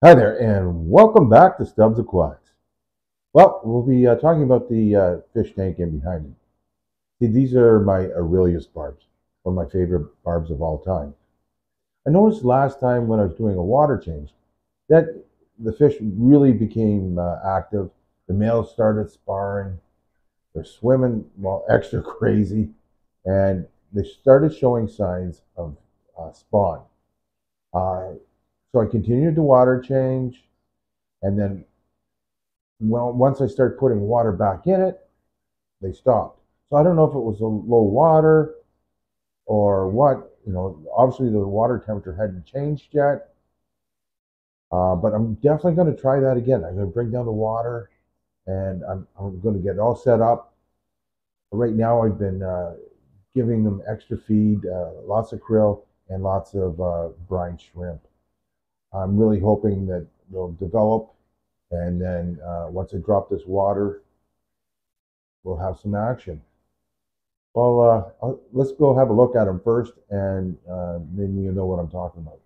Hi there, and welcome back to Stubbs Aquatics. Well, we'll be talking about the fish tank in behind me. See, these are my Arulius Barbs, one of my favorite barbs of all time. I noticed last time when I was doing a water change that the fish really became active. The males started sparring. They're swimming, well, extra crazy, and they started showing signs of spawn. Uh, so I continued the water change, and then once I started putting water back in it, they stopped. So I don't know if it was a low water or what. Obviously the water temperature hadn't changed yet, but I'm definitely going to try that again. I'm going to bring down the water, and I'm going to get it all set up. Right now I've been giving them extra feed, lots of krill and lots of brine shrimp. I'm really hoping that they'll develop, and then once I drop this water, we'll have some action. Well, let's go have a look at them first, and then you know what I'm talking about.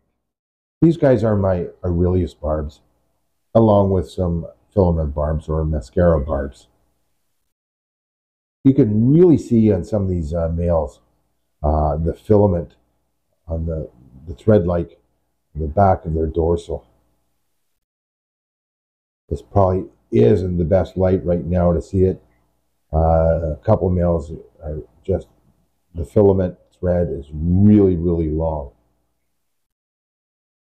These guys are my Aurelius barbs, along with some filament barbs or mascara barbs. You can really see on some of these males the filament on the thread-like the back of their dorsal. This probably isn't the best light right now to see it. A couple males are just, the filament thread is really, really long.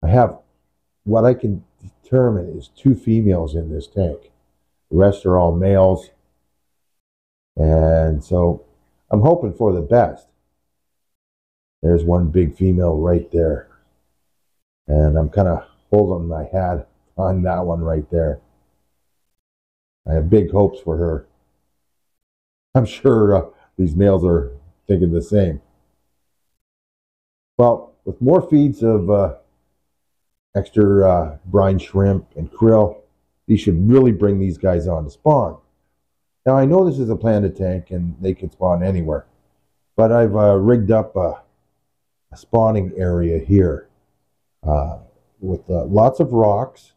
I have what I can determine is two females in this tank. The rest are all males. And so I'm hoping for the best. There's one big female right there. And I'm kind of holding my hat on that one right there. I have big hopes for her. I'm sure these males are thinking the same. Well, with more feeds of extra brine shrimp and krill, these should really bring these guys on to spawn. Now, I know this is a planted tank and they can spawn anywhere, but I've rigged up a spawning area here with lots of rocks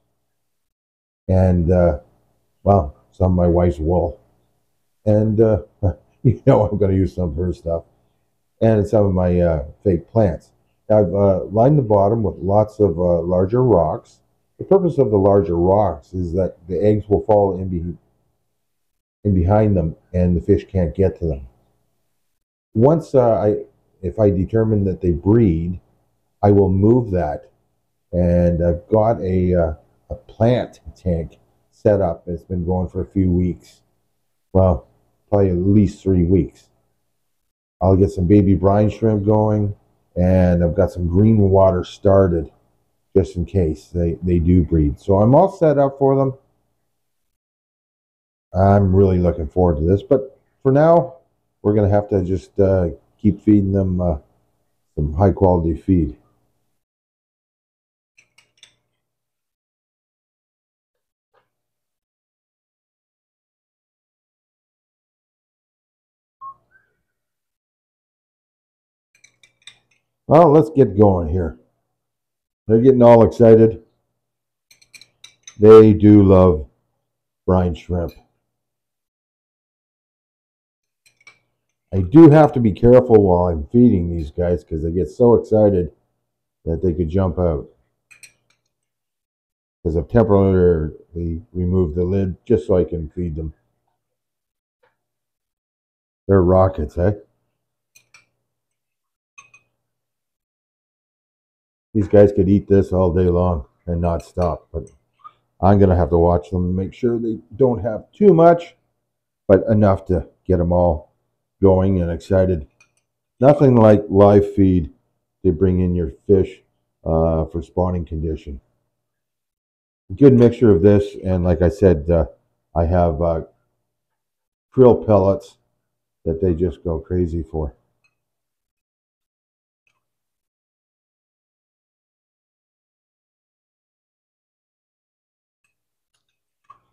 and, well, some of my wife's wool. And, I'm going to use some of her stuff and some of my fake plants. I've lined the bottom with lots of larger rocks. The purpose of the larger rocks is that the eggs will fall in behind them and the fish can't get to them. Once if I determine that they breed, I will move that, and I've got a plant tank set up. It's been going for a few weeks. Well, probably at least 3 weeks. I'll get some baby brine shrimp going, and I've got some green water started just in case they do breed. So I'm all set up for them. I'm really looking forward to this, but for now, we're going to have to just keep feeding them some high quality feed. Well, let's get going here. They're getting all excited. They do love brine shrimp. I do have to be careful while I'm feeding these guys because they get so excited that they could jump out. Because I've temporarily removed the lid just so I can feed them. They're rockets, eh? These guys could eat this all day long and not stop, but I'm going to have to watch them and make sure they don't have too much, but enough to get them all going and excited. Nothing like live feed to bring in your fish for spawning condition. A good mixture of this, and like I said, I have krill pellets that they just go crazy for.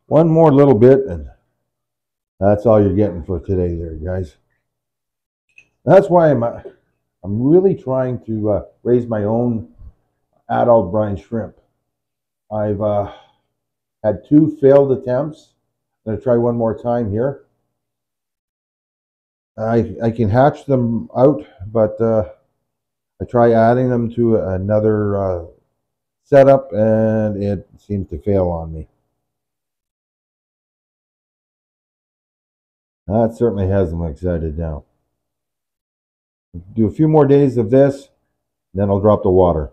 One more little bit, and that's all you're getting for today there, guys. That's why I'm really trying to raise my own adult brine shrimp. I've had 2 failed attempts. I'm going to try one more time here. I can hatch them out, but I try adding them to another setup, and it seems to fail on me. That certainly has them excited now. Do a few more days of this, then I'll drop the water.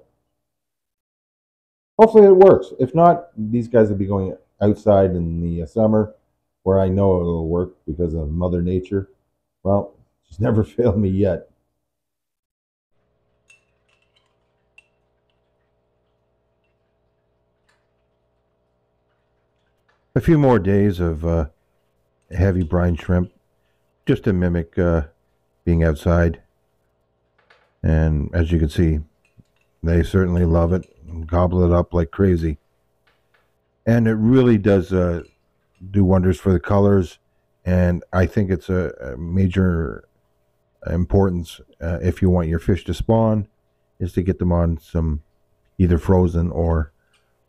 Hopefully it works. If not, these guys will be going outside in the summer, where I know it'll work because of Mother Nature. Well, she's never failed me yet. A few more days of heavy brine shrimp, just to mimic being outside. And as you can see, they certainly love it and gobble it up like crazy. And it really does do wonders for the colors. And I think it's a major importance if you want your fish to spawn, is to get them on some either frozen or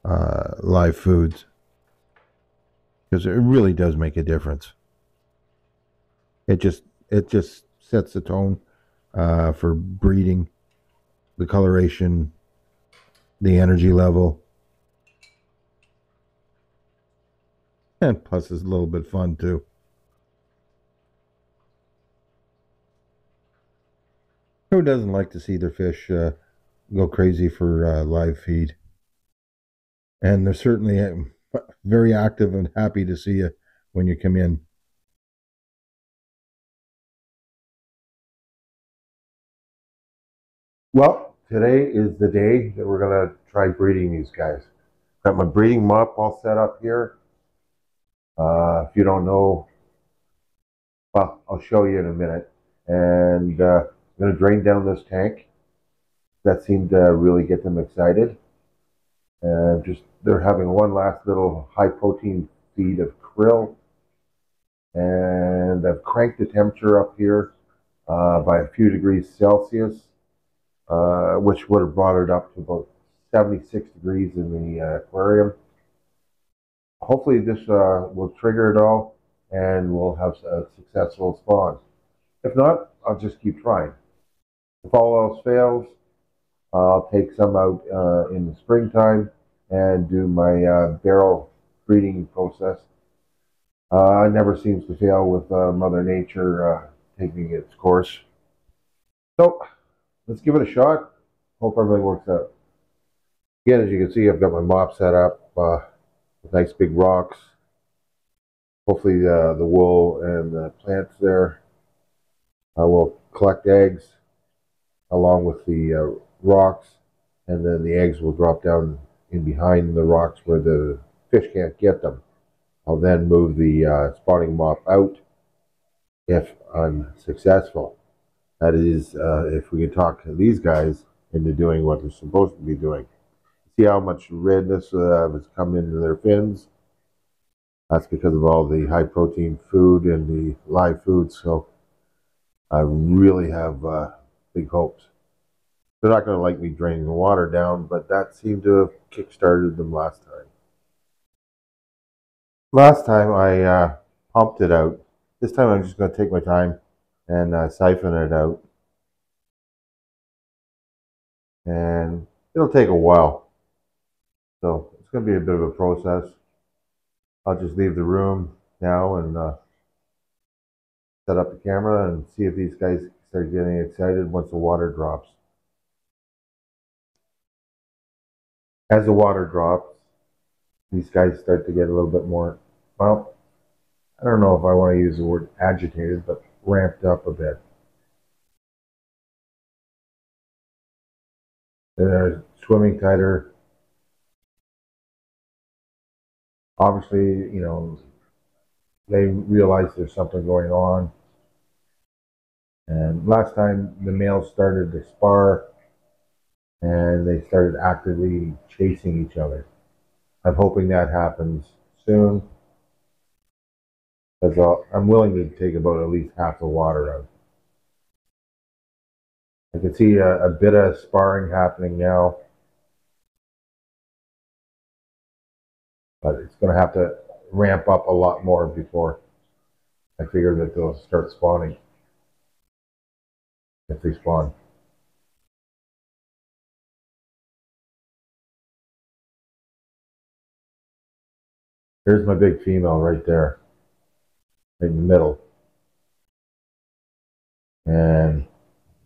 live foods, because it really does make a difference. It just sets the tone for breeding, the coloration, the energy level, and plus it's a little bit fun too. Who doesn't like to see their fish go crazy for live feed? And they're certainly very active and happy to see you when you come in. Well, today is the day that we're going to try breeding these guys. Got my breeding mop all set up here. If you don't know, well, I'll show you in a minute. And I'm going to drain down this tank. That seemed to really get them excited. And just they're having one last little high protein feed of krill. And I've cranked the temperature up here by a few degrees Celsius, which would have brought it up to about 76 degrees in the aquarium. Hopefully this will trigger it all and we'll have a successful spawn. If not, I'll just keep trying. If all else fails, I'll take some out in the springtime and do my barrel breeding process. It never seems to fail with Mother Nature taking its course. So let's give it a shot. Hope everything works out. Again, as you can see, I've got my mop set up with nice big rocks. Hopefully the wool and the plants there. I will collect eggs along with the rocks, and then the eggs will drop down in behind the rocks where the fish can't get them. I'll then move the spawning mop out if I'm successful. That is, if we can talk these guys into doing what they're supposed to be doing. See how much redness has come into their fins? That's because of all the high protein food and the live food. So I really have big hopes. They're not going to like me draining the water down, but that seemed to have kick-started them last time. Last time I pumped it out. This time I'm just going to take my time and siphon it out. And it'll take a while. So it's going to be a bit of a process. I'll just leave the room now and set up the camera and see if these guys start getting excited once the water drops. As the water drops, these guys start to get a little bit more, well, I don't know if I want to use the word agitated, but ramped up a bit. They're swimming tighter. Obviously, you know, they realize there's something going on. And last time the males started to spar and they started actively chasing each other. I'm hoping that happens soon, because I'm willing to take about at least half the water out. I can see a bit of sparring happening now. but it's going to have to ramp up a lot more before I figure that they'll start spawning if they spawn. Here's my big female right there in the middle. And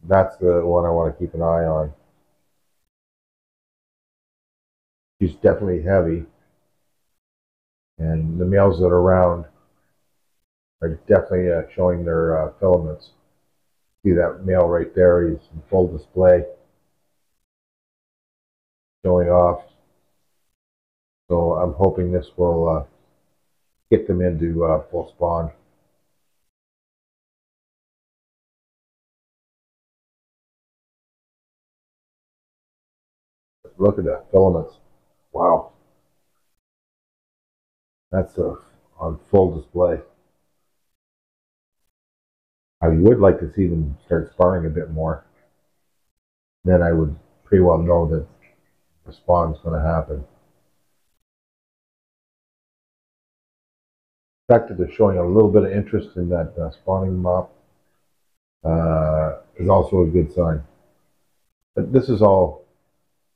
that's the one I want to keep an eye on. She's definitely heavy. And the males that are around are definitely showing their filaments. See that male right there? He's in full display, showing off. So I'm hoping this will get them into full spawn. Look at the filaments. Wow, that's on full display. I would like to see them start sparring a bit more. Then I would pretty well know that the spawn's going to happen. The fact that they're showing a little bit of interest in that spawning mop is also a good sign. But this is all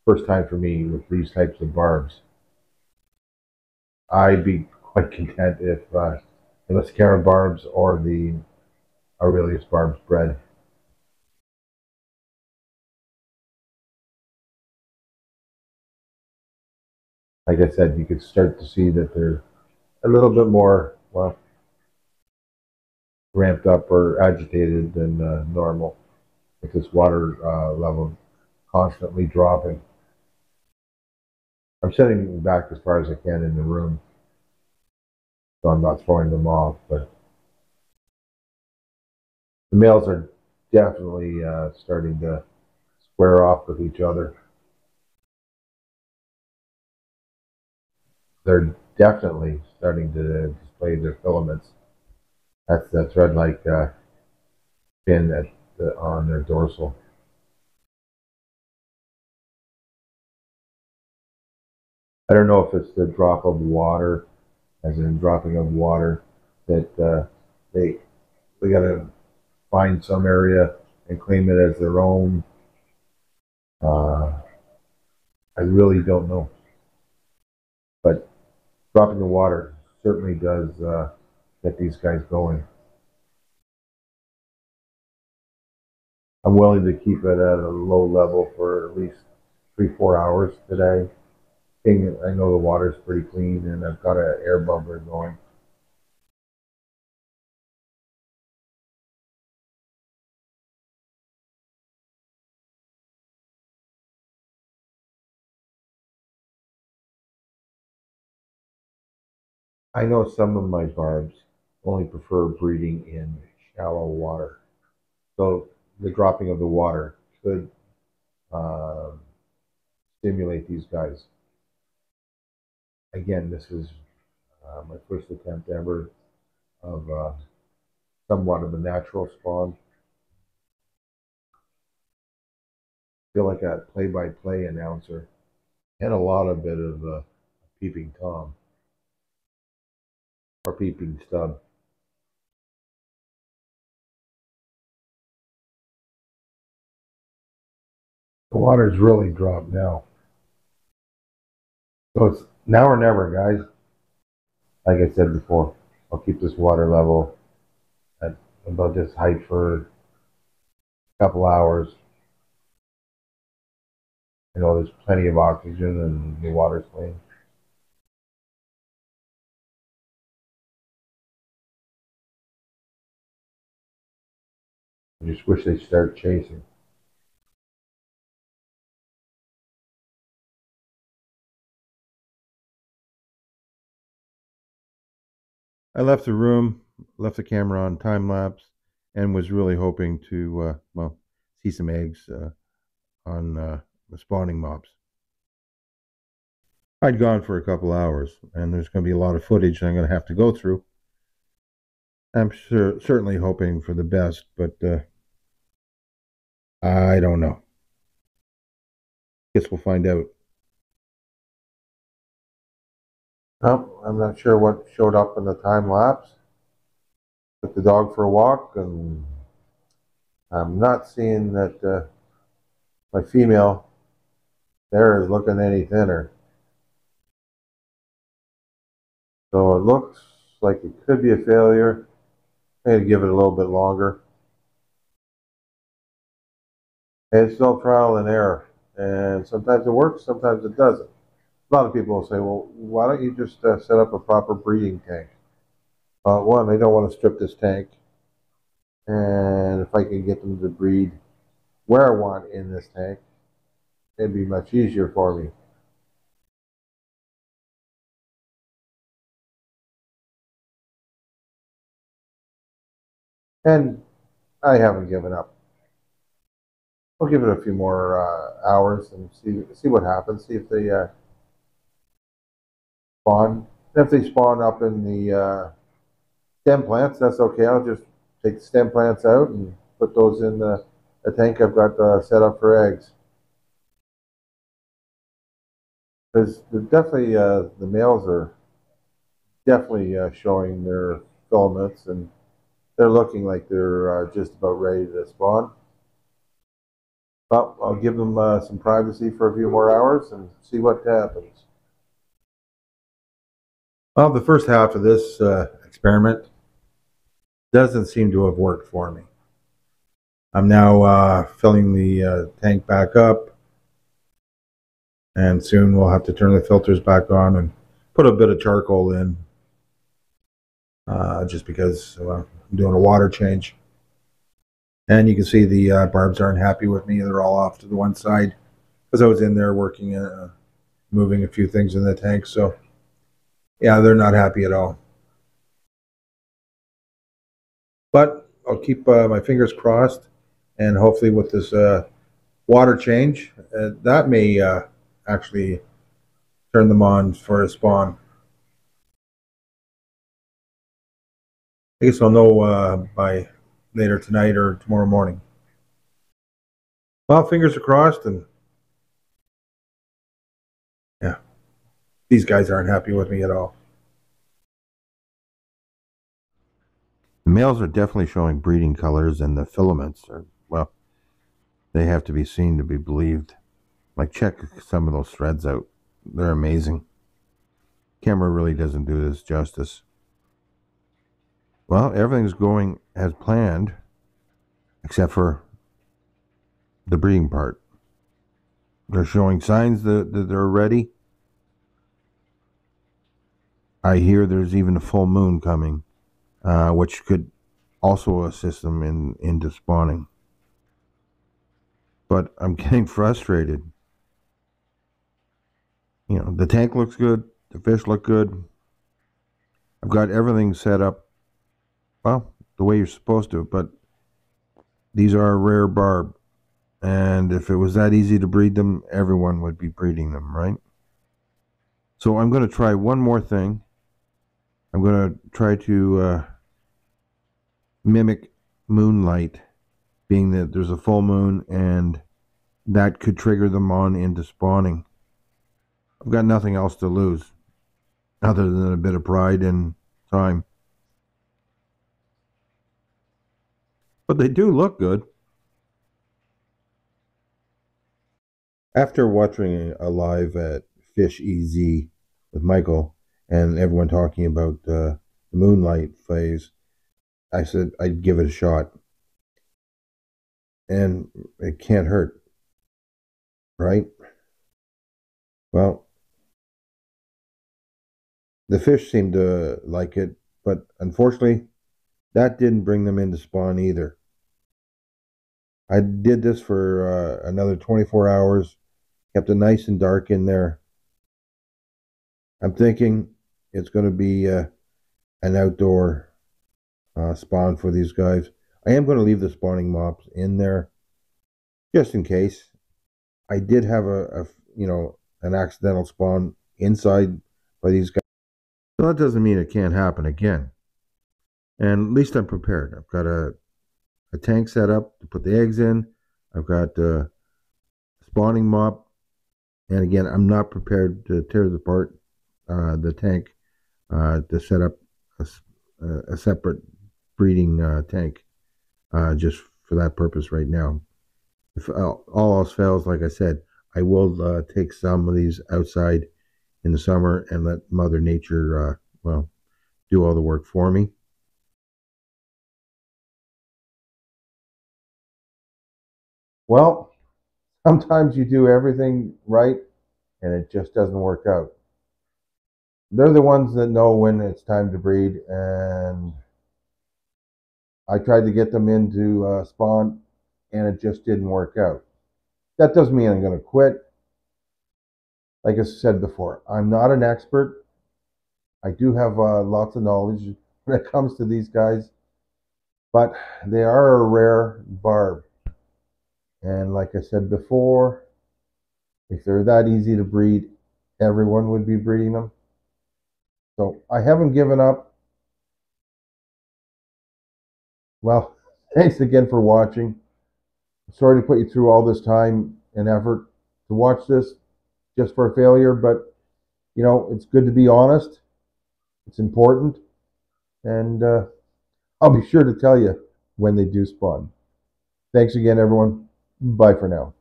first time for me with these types of barbs. I'd be quite content if it was rarebarbs or the Arulius Barb's bred. Like I said, you could start to see that they're a little bit more, well, ramped up or agitated than normal with this water level constantly dropping. I'm setting back as far as I can in the room, so I'm not throwing them off. But the males are definitely starting to square off with each other. They're definitely starting to display their filaments. That's the thread-like fin on their dorsal. I don't know if it's the drop of water, as in dropping of water, that they got to find some area and claim it as their own. Uh, I really don't know, but dropping the water certainly does get these guys going. I'm willing to keep it at a low level for at least 3-4 hours today. I know the water's pretty clean, and I've got an air bubbler going. I know some of my barbs only prefer breeding in shallow water, so the dropping of the water could uh, stimulate these guys. Again, this is my first attempt ever of somewhat of a natural spawn. Feel like a play-by-play announcer and a lot of bit of peeping tom or peeping stub. The water's really dropped now, so it's now or never, guys. Like I said before, I'll keep this water level at about this height for a couple hours. You know, there's plenty of oxygen and the water's clean. I just wish they'd start chasing. I left the room, left the camera on time lapse, and was really hoping to, well, see some eggs on the spawning mobs. I'd gone for a couple hours, and there's going to be a lot of footage I'm going to have to go through. I'm certainly hoping for the best, but I don't know. Guess we'll find out. Oh, I'm not sure what showed up in the time lapse. Took the dog for a walk, and I'm not seeing that my female there is looking any thinner. So it looks like it could be a failure. I need to give it a little bit longer. And it's still trial and error. And sometimes it works, sometimes it doesn't. A lot of people will say, well, why don't you just set up a proper breeding tank? One, I don't want to strip this tank. And if I can get them to breed where I want in this tank, it'd be much easier for me. And I haven't given up. I'll give it a few more hours and see what happens. See if they spawn. If they spawn up in the stem plants, that's okay. I'll just take the stem plants out and put those in the tank I've got set up for eggs. Because definitely the males are definitely showing their filaments, and they're looking like they're just about ready to spawn. But I'll give them some privacy for a few more hours and see what happens. Well, the first half of this experiment doesn't seem to have worked for me. I'm now filling the tank back up, and soon we'll have to turn the filters back on and put a bit of charcoal in, just because I'm doing a water change. And you can see the barbs aren't happy with me. They're all off to the one side because I was in there working, moving a few things in the tank. So yeah, they're not happy at all. But I'll keep my fingers crossed, and hopefully with this water change, that may actually turn them on for a spawn. I guess I'll know by later tonight or tomorrow morning. Well, fingers are crossed, and yeah, these guys aren't happy with me at all. The males are definitely showing breeding colors, and the filaments are, well, they have to be seen to be believed. Like, check some of those threads out. They're amazing. Camera really doesn't do this justice. Well, everything's going as planned, except for the breeding part. They're showing signs that they're ready. I hear there's even a full moon coming, which could also assist them into spawning. But I'm getting frustrated. You know, the tank looks good, the fish look good. I've got everything set up, well, the way you're supposed to, but these are a rare barb. And if it was that easy to breed them, everyone would be breeding them, right? So I'm going to try one more thing. I'm going to try to mimic moonlight, being that there's a full moon, and that could trigger them on into spawning. I've got nothing else to lose other than a bit of pride and time. But they do look good. After watching a live at Fish EZ with Michael and everyone talking about the moonlight phase, I said I'd give it a shot. And it can't hurt, right? Well, the fish seemed to like it, but unfortunately, that didn't bring them into spawn either. I did this for another 24 hours, kept it nice and dark in there. I'm thinking it's going to be an outdoor spawn for these guys. I am going to leave the spawning mops in there just in case. I did have an accidental spawn inside by these guys. So that doesn't mean it can't happen again. And at least I'm prepared. I've got a tank set up to put the eggs in. I've got a spawning mop. And again, I'm not prepared to tear it apart the tank to set up a separate breeding tank just for that purpose right now. If all else fails, like I said, I will take some of these outside in the summer and let Mother Nature, well, do all the work for me. Well, sometimes you do everything right and it just doesn't work out. They're the ones that know when it's time to breed, and I tried to get them into spawn and it just didn't work out. That doesn't mean I'm going to quit. Like I said before, I'm not an expert. I do have lots of knowledge when it comes to these guys, but they are a rare barb. And like I said before, if they're that easy to breed, everyone would be breeding them. So I haven't given up. Well, thanks again for watching. Sorry to put you through all this time and effort to watch this just for a failure, but you know, it's good to be honest. It's important. And I'll be sure to tell you when they do spawn. Thanks again, everyone. Bye for now.